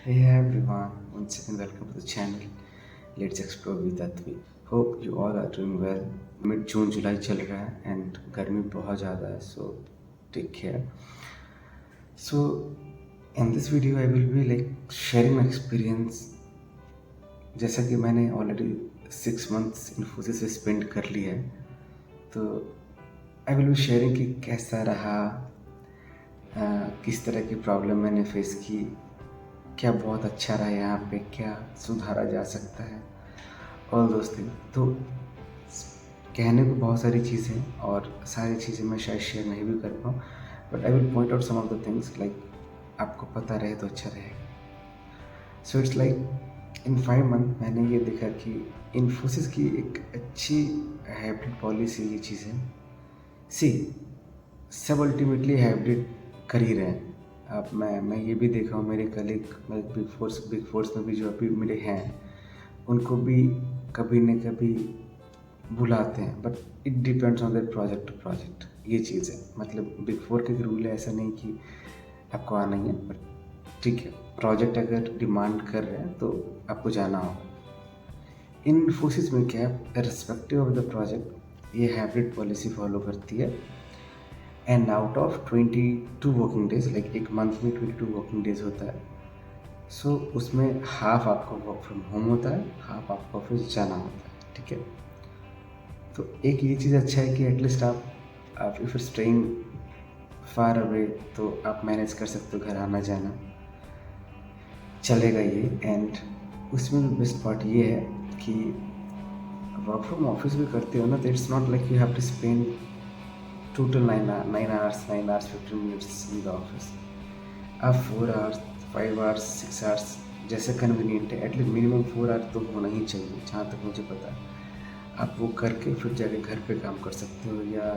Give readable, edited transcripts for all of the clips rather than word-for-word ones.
Hey everyone, once again welcome to the channel. Let's explore with Atvi. Hope you all are doing well. Mid June July चल रहा है and गर्मी बहुत ज़्यादा है so take care. So in this video I will be like sharing my experience. जैसा कि मैंने ऑलरेडी 6 months इन्फोसिस से स्पेंड कर लिया है तो आई विल बी शेयरिंग कि कैसा रहा, किस तरह की प्रॉब्लम मैंने फेस की, क्या बहुत अच्छा रहा यहाँ पे, क्या सुधारा जा सकता है, ऑल दोस्त थिंग. तो कहने को बहुत सारी चीज़ें और सारी चीज़ें मैं शायद शेयर नहीं भी कर पाऊँ, but I will point out some of the things like आपको पता रहे तो अच्छा रहेगा. So it's like in 5 month मैंने ये देखा कि इन्फोसिस की एक अच्छी हाइब्रिड पॉलिसी ये चीज़ है. सी सब अल्टीमेटली हाइब्रिड कर ही रहे हैं. अब मैं ये भी देखा हूँ, मेरे कलीग बिग फोर्स में भी जो अभी मेरे हैं उनको भी कभी न कभी बुलाते हैं, but it depends on the project to project. ये चीज़ है, मतलब बिग फोर के रूल है, ऐसा नहीं कि आपको आना ही है, बट ठीक है, प्रोजेक्ट अगर डिमांड कर रहे हैं तो आपको जाना होगा. इन इन्फोसिस में क्या है, रिस्पेक्टिव ऑफ द प्रोजेक्ट ये हाइब्रिड पॉलिसी फॉलो करती है. And out of 22 working days, like एक मंथ में 22 वर्किंग डेज होता है. सो उसमें हाफ आपका वर्क फ्रॉम होम होता है, हाफ आपको ऑफिस जाना होता है. ठीक है, तो एक ये चीज़ अच्छा है कि एटलीस्ट आप इफ स्टेइंग फार अवे तो आप मैनेज कर सकते हो, घर आना जाना चलेगा ये. एंड उसमें भी बेस्ट पार्ट ये है कि वर्क फ्रॉम ऑफिस भी करते हो ना, तो it's not like you have to spend total 9 hours 15 minutes in the office. आप 4 hours 5 hours 6 hours जैसे कन्वीनियंट है, एटलीस्ट मिनिमम 4 hours तो होना ही चाहिए जहाँ तक मुझे पता है. आप वो करके फिर जाके घर पे काम कर सकते हो, या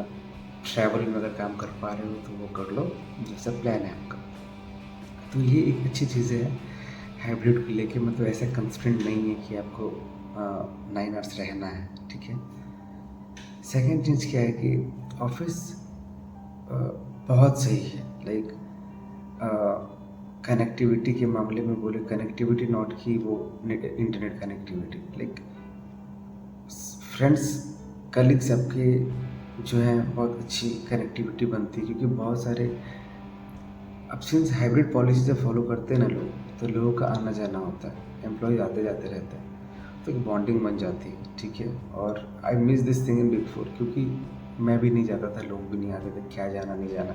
ट्रैवल में अगर काम कर पा रहे हो तो वो कर लो, जैसा प्लान है आपका. तो ये एक अच्छी चीज़ है हाइब्रिड को लेके. मतलब ऐसा कंस्ट्रेंट नहीं है कि आपको 9 hours रहना है. ठीक है. सेकेंड चीज़ क्या है कि ऑफिस बहुत सही है. लाइक कनेक्टिविटी के मामले में बोले, कनेक्टिविटी नॉट कि वो internet connectivity, like friends colleagues आपके जो हैं बहुत अच्छी कनेक्टिविटी बनती है, क्योंकि बहुत सारे अब सिंस हाइब्रिड पॉलिसी से फॉलो करते हैं ना लोग, तो लोगों का आना जाना होता है, एम्प्लॉयज आते जाते रहते हैं, तो एक बॉन्डिंग बन जाती है. ठीक है. और I miss this thing in big four, क्योंकि मैं भी नहीं जाता था, लोग भी नहीं आते थे, क्या जाना नहीं जाना,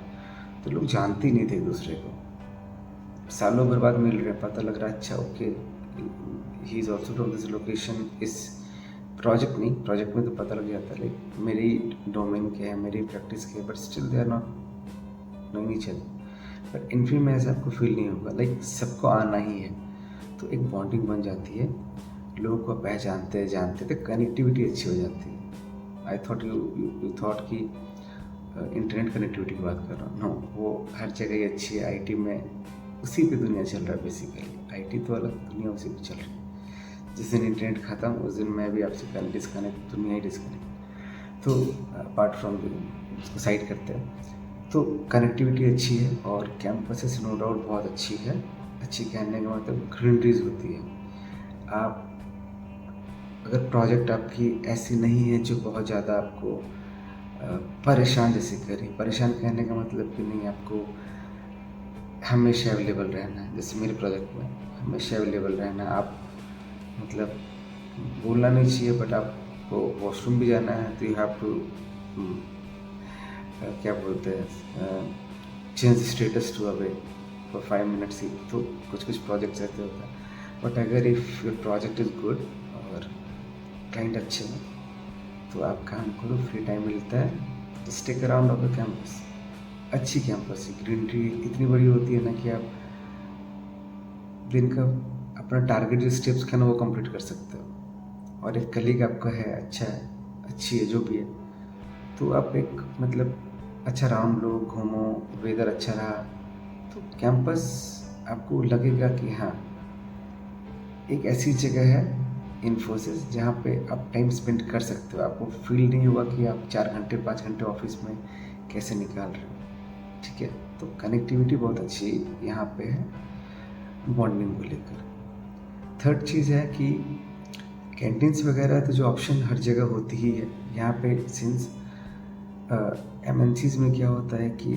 तो लोग जानते ही नहीं थे एक दूसरे को. सालों भर बाद मिल रहे, पता लग रहा अच्छा okay he is also from this location. इस प्रोजेक्ट नहीं, प्रोजेक्ट में तो पता लग जाता है लाइक मेरी डोमेन क्या है, मेरी प्रैक्टिस क्या है, but still they are not knowing each other. But Infy में ऐसा आपको फील नहीं होगा, लाइक सबको आना ही है, तो एक बॉन्डिंग बन जाती है, लोगों को पहचानते जानते, तो कनेक्टिविटी अच्छी हो जाती है. आई थॉट यू थॉट कि इंटरनेट कनेक्टिविटी की बात कर रहा हूँ. नो, वो हर जगह ही अच्छी है. आईटी में उसी पे दुनिया चल रहा है बेसिकली. आईटी तो अलग, दुनिया उसी पे चल रही है. जिस दिन इंटरनेट ख़त्म उस दिन मैं भी आपसे कल डिस्कनेक्ट, दुनिया ही डिस्कनेक्ट. तो अपार्ट फ्रॉम उसको साइड करते हैं, तो कनेक्टिविटी अच्छी है और कैंपसेस नो डाउट बहुत अच्छी है. अच्छी कहने का मतलब ग्रीनरीज होती है. आप अगर प्रोजेक्ट आपकी ऐसी नहीं है जो बहुत ज़्यादा आपको परेशान जैसे करे, परेशान कहने का मतलब कि नहीं आपको हमेशा अवेलेबल रहना है, जैसे मेरे प्रोजेक्ट में हमेशा अवेलेबल रहना है. आप मतलब बोलना नहीं चाहिए, बट आपको वॉशरूम भी जाना है तो यू हैव टू क्या बोलते हैं, change status to away for 5 minutes ही. तो कुछ प्रोजेक्ट्स ऐसे होता है. बट अगर if your project is good और क्लाइंट अच्छे हैं तो आप काम करो, फ्री टाइम मिलता है, stick around of the campus. अच्छी कैंपस है, ग्रीनरी इतनी बड़ी होती है ना कि आप दिन का अपना टारगेट जो स्टेप्स का ना वो कंप्लीट कर सकते हो. और एक कलीग आपका है, अच्छा है, अच्छी है जो भी है, तो आप एक मतलब अच्छा राउंड लो, घूमो, वेदर अच्छा रहा, तो कैंपस आपको लगेगा कि हाँ एक ऐसी जगह है इन्फोसिस जहाँ पे आप टाइम स्पेंड कर सकते हो. आपको फील नहीं होगा कि आप 4 घंटे 5 घंटे ऑफिस में कैसे निकाल रहे हो. ठीक है. तो कनेक्टिविटी बहुत अच्छी यहाँ पे है. बॉन्डिंग को लेकर। थर्ड चीज़ है कि कैंटीन्स वगैरह तो जो ऑप्शन हर जगह होती ही है यहाँ पे, सिंस एमएनसीज में क्या होता है कि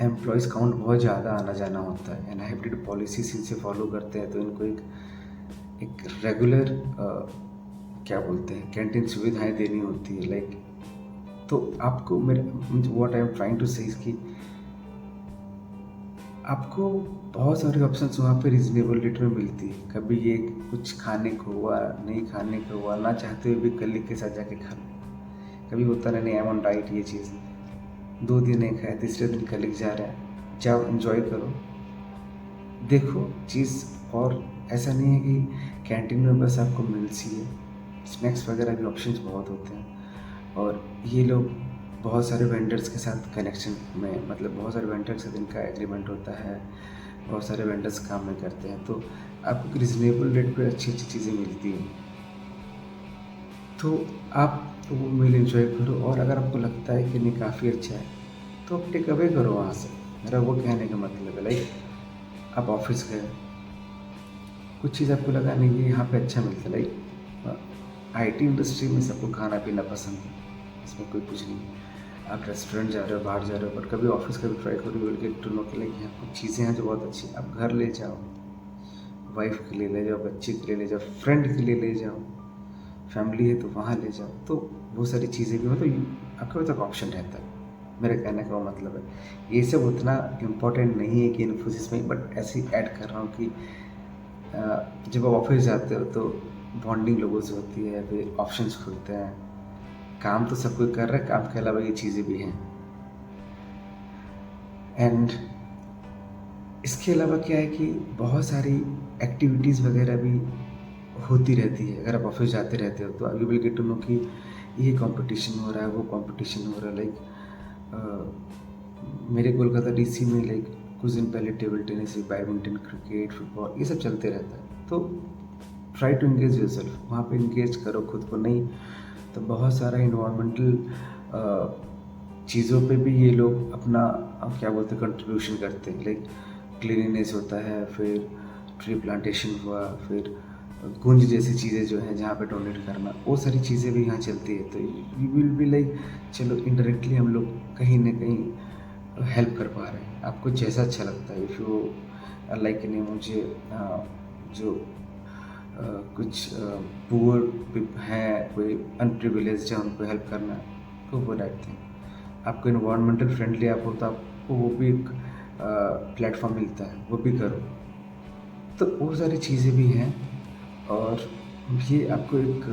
एम्प्लॉयज़ काउंट बहुत ज़्यादा आना जाना होता है एंड हाइब्रिड पॉलिसीज इनसे फॉलो करते हैं, तो इनको एक रेगुलर क्या बोलते हैं कैंटीन सुविधाएं देनी होती है। लाइक तो आपको मेरे what I am trying to say कि आपको बहुत सारे ऑप्शंस वहाँ पे रिजनेबल रेट में मिलती है। कभी ये कुछ खाने को हुआ, नहीं खाने को हुआ, ना चाहते हुए भी कलीग के साथ जाके खा लो। कभी होता नहीं आई एम ऑन डाइट, ये चीज़ 2 दिन नहीं खाया, तीसरे दिन कलीग जा रहे हैं, जाओ एंजॉय करो, देखो चीज़। और ऐसा नहीं है कि कैंटीन में बस आपको मिल्स ही है, स्नैक्स वगैरह भी ऑप्शंस बहुत होते हैं। और ये लोग बहुत सारे वेंडर्स के साथ कनेक्शन में, मतलब बहुत सारे वेंडर्स के साथ इनका एग्रीमेंट होता है, बहुत सारे वेंडर्स काम में करते हैं, तो आपको रिजनेबल रेट पे अच्छी अच्छी चीज़ें मिलती हैं। तो आप वो मील एंजॉय करो, और अगर आपको लगता है कि नहीं काफ़ी अच्छा है तो आप टेक अवे करो वहाँ से। मेरा वो कहने का मतलब है, लाइक आप ऑफिस गए, कुछ चीज़ आपको लगा नहीं कि यहाँ पे अच्छा मिलता है, लाइक आईटी इंडस्ट्री में सबको खाना पीना पसंद है, इसमें कोई कुछ नहीं। आप रेस्टोरेंट जा रहे हो, बाहर जा रहे हो, बट कभी ऑफिस का भी ट्राई करो, you will get to know कि लाइक यहाँ कुछ चीज़ें हैं जो बहुत अच्छी हैं। आप घर ले जाओ, वाइफ के लिए ले जाओ, बच्चे के लिए ले जाओ, फ्रेंड के लिए ले जाओ, फैमिली है तो वहाँ ले जाओ, तो वो सारी चीज़ें भी मतलब आपके पास एक ऑप्शन रहता है। मेरे कहने का वो मतलब है, ये सब उतना इम्पोर्टेंट नहीं है कि इन्फोसिस में, बट ऐसे ही ऐड कर रहा हूँ कि जब आप ऑफिस जाते हो तो बॉन्डिंग लोगों से होती है, फिर ऑप्शंस खुलते हैं, काम तो सब कोई कर रहा है, काम के अलावा ये चीज़ें भी हैं। एंड इसके अलावा क्या है कि बहुत सारी एक्टिविटीज़ वगैरह भी होती रहती है। अगर आप ऑफिस जाते रहते हो तो you will get to know कि ये कंपटीशन हो रहा है, वो कंपटीशन हो रहा है। लाइक मेरे कोलकाता डीसी में लाइक कुछ दिन पहले table tennis, badminton, cricket, football, ये सब चलते रहता है। तो ट्राई टू इंगेज योरसेल्फ, वहाँ पे इंगेज करो खुद को। नहीं तो बहुत सारा इन्वायरमेंटल चीज़ों पे भी ये लोग अपना क्या बोलते हैं कंट्रीब्यूशन करते हैं। लाइक क्लीनिनेस होता है, फिर ट्री प्लांटेशन हुआ, फिर गुंज जैसी चीज़ें जो हैं जहाँ पे डोनेट करना, वो सारी चीज़ें भी यहाँ चलती है। तो यू विल बी लाइक चलो इनडायरेक्टली हम लोग कहीं ना कहीं हेल्प कर पा रहे हैं। आपको जैसा अच्छा लगता है, इफ़ यू लाइक नहीं, मुझे जो कुछ पुअर हैं, कोई अनप्रिविलेज्ड है, उनको हेल्प करना, तो वो राइट थिंग। आपको इन्वायरमेंटल फ्रेंडली आप हो तो आपको वो भी एक प्लेटफॉर्म मिलता है, वो भी करो। तो वो सारी चीज़ें भी हैं, और ये आपको एक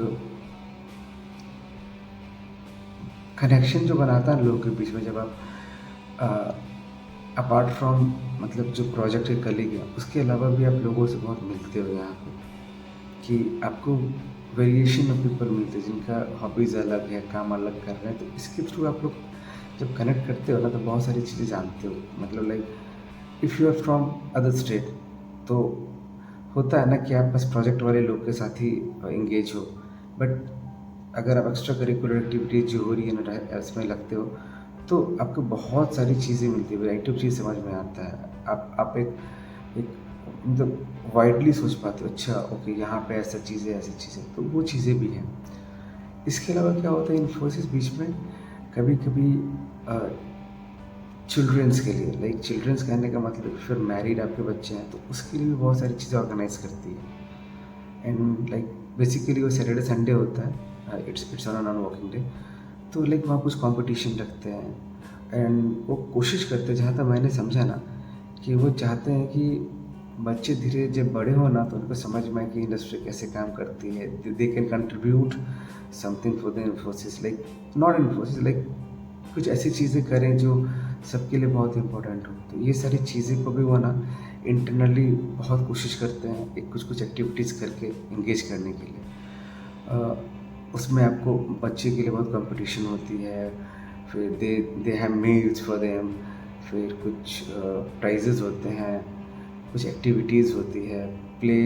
कनेक्शन जो बनाता है लोगों के बीच में, जब आप अपार्ट फ्रॉम मतलब जो प्रोजेक्ट के कलीग है, उसके अलावा भी आप लोगों से बहुत मिलते हो यहाँ पे, कि आपको वेरिएशन ऑफ पीपल मिलते हैं जिनका हॉबीज़ अलग है, काम अलग कर रहे हैं। तो इसके थ्रू आप लोग जब कनेक्ट करते हो ना, तो बहुत सारी चीज़ें जानते हो। मतलब like if you are from other state, तो होता है ना कि आप बस प्रोजेक्ट वाले लोग के साथ ही इंगेज हो, बट अगर आप एक्स्ट्रा करिकुलर एक्टिविटीज जो हो रही है ना इसमें लगते हो, तो आपको बहुत सारी चीज़ें मिलती है, वैरायटी ऑफ चीज़ समझ में आता है। आप एक मतलब वाइडली सोच पाते हो, अच्छा ओके यहाँ पे ऐसा चीज़ें, ऐसी चीज़ें, तो वो चीज़ें भी हैं। इसके अलावा क्या होता है इन्फोसिस बीच में कभी कभी चिल्ड्रंस के लिए, लाइक चिल्ड्रंस कहने का मतलब फिर मैरिड आपके बच्चे हैं तो उसके लिए भी बहुत सारी चीज़ें ऑर्गेनाइज करती है। एंड लाइक बेसिकली वो सैटरडे संडे होता है, it's on non working day, तो लाइक वहाँ कुछ कंपटीशन रखते हैं। एंड वो कोशिश करते हैं, जहाँ तक मैंने समझा ना, कि वो चाहते हैं कि बच्चे धीरे जब बड़े हो ना, तो उनको समझ में आए कि इंडस्ट्री कैसे काम करती है, they can contribute something for the Infosys, like not Infosys, like कुछ ऐसी चीज़ें करें जो सबके लिए बहुत इम्पोर्टेंट हो। तो ये सारी चीज़ें को भी वो ना इंटरनली बहुत कोशिश करते हैं, एक कुछ कुछ एक्टिविटीज़ करके इंगेज करने के लिए। उसमें आपको बच्चे के लिए बहुत कंपटीशन होती है, फिर they have meals for them, फिर कुछ प्राइजेज़ होते हैं, कुछ एक्टिविटीज़ होती है, प्ले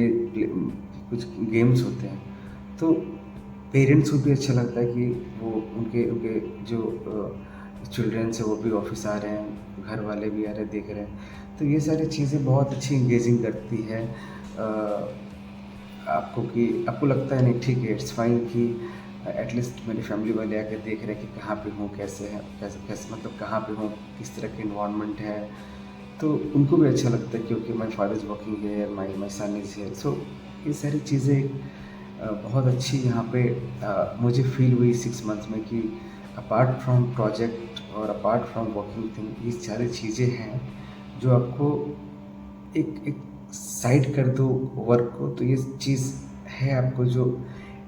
कुछ गेम्स होते हैं। तो पेरेंट्स को भी अच्छा लगता है कि वो उनके उनके जो चिल्ड्रंस है वो भी ऑफिस आ रहे हैं, घर वाले भी आ रहे हैं, देख रहे हैं। तो ये सारी चीज़ें बहुत अच्छी इंगेजिंग करती है आपको, कि आपको लगता है नहीं ठीक है, इट्स फाइन कि एटलीस्ट मेरी फैमिली वाले आके देख रहे हैं कि कहाँ पे हूँ, कैसे है, कैसे कैसे मतलब कहाँ पे हूँ, किस तरह के इन्वायरमेंट है। तो उनको भी अच्छा लगता है क्योंकि my father is working here, my son is here. So ये सारी चीज़ें बहुत अच्छी यहाँ पे मुझे फील हुई 6 मंथ्स में कि अपार्ट फ्रॉम प्रोजेक्ट और अपार्ट फ्रॉम वर्किंग थिंग, ये सारी चीज़ें हैं जो आपको एक एक साइड कर दो वर्क को, तो ये चीज़ है आपको जो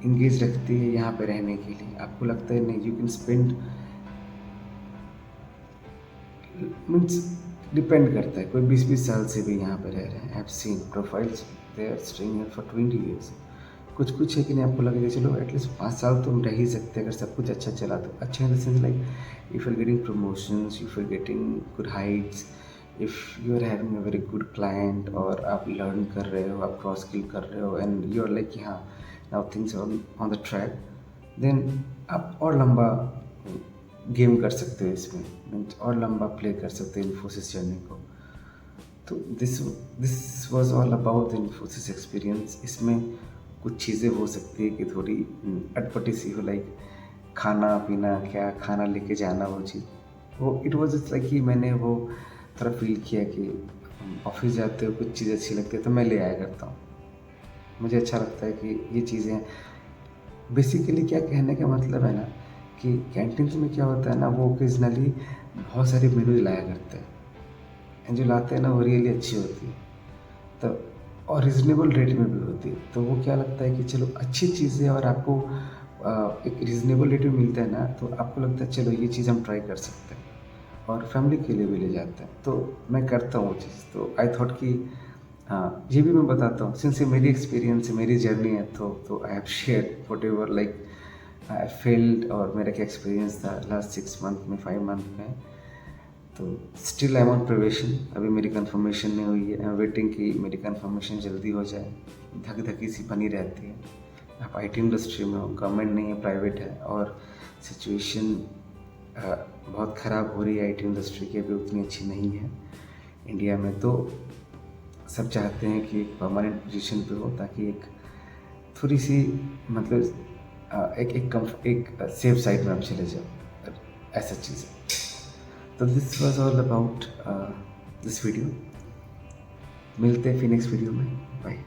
इंगेज रखती है यहाँ पे रहने के लिए। आपको लगता है नहीं, you can spend, means depend करता है, कोई 20-20 साल से भी यहाँ पे रह रहे हैं। I have seen profiles they are staying here for 20 years. कुछ है कि नहीं, आपको लगेगा चलो एटलीस्ट 5 साल तो हम रह ही सकते हैं अगर सब कुछ अच्छा चला तो। अच्छा in the sense like if you are getting promotions, if you are getting good heights, if you are having a very good client, और आप लर्न कर रहे हो, आप क्रॉस स्किल कर रहे हो, एंड यू आर लाइक कि हाँ now things are on the track, then आप और लंबा गेम कर सकते हो इसमें, मीन्स और लंबा प्ले कर सकते हो इन्फोसिस जर्नी को। तो this this was all about the Infosys experience. इसमें कुछ चीज़ें हो सकती है कि थोड़ी अटपटी सी हो, लाइक खाना पीना, क्या खाना लेके जाना, वो चीज़, वो इट वाज जस्ट लाइक कि मैंने वो थोड़ा फील किया कि ऑफिस जाते हो कुछ चीज़ अच्छी लगती है तो मैं ले आया करता हूँ। मुझे अच्छा लगता है कि ये चीज़ें बेसिकली, क्या कहने का मतलब है ना कि कैंटीन्स में क्या होता है ना, वो ओकेजनली बहुत सारे मेनू लाया करते हैं, एंड जो लाते हैं ना वो रियली अच्छी होती है, तो और रिजनेबल रेट में भी होती है। तो वो क्या लगता है कि चलो अच्छी चीज़ है और आपको एक रिजनेबल रेट में मिलता है ना, तो आपको लगता है चलो ये चीज़ हम ट्राई कर सकते हैं, और फैमिली के लिए भी ले जाते हैं। तो मैं करता हूँ वो चीज़, तो आई थॉट कि हाँ ये भी मैं बताता हूँ, सिंस ये मेरी एक्सपीरियंस है, मेरी जर्नी है, तो I have share what ever like I failed, और मेरा क्या एक्सपीरियंस था लास्ट 6 मंथ में, 5 मंथ में। तो still I am on preparation, अभी मेरी कंफर्मेशन नहीं हुई है, आई एम वेटिंग कि मेरी कंफर्मेशन जल्दी हो जाए। धक धकी सी बनी रहती है, आप आईटी इंडस्ट्री में हो, गवर्नमेंट नहीं है प्राइवेट है, और सिचुएशन बहुत ख़राब हो रही है आईटी इंडस्ट्री की, अभी उतनी अच्छी नहीं है इंडिया में। तो सब चाहते हैं कि एक परमानेंट पोजीशन पे हो, ताकि एक थोड़ी सी मतलब एक सेफ साइड में आप चले जाओ, ऐसा चीज़ है। तो this was all about this video. मिलते हैं फिर नेक्स्ट वीडियो में, बाय।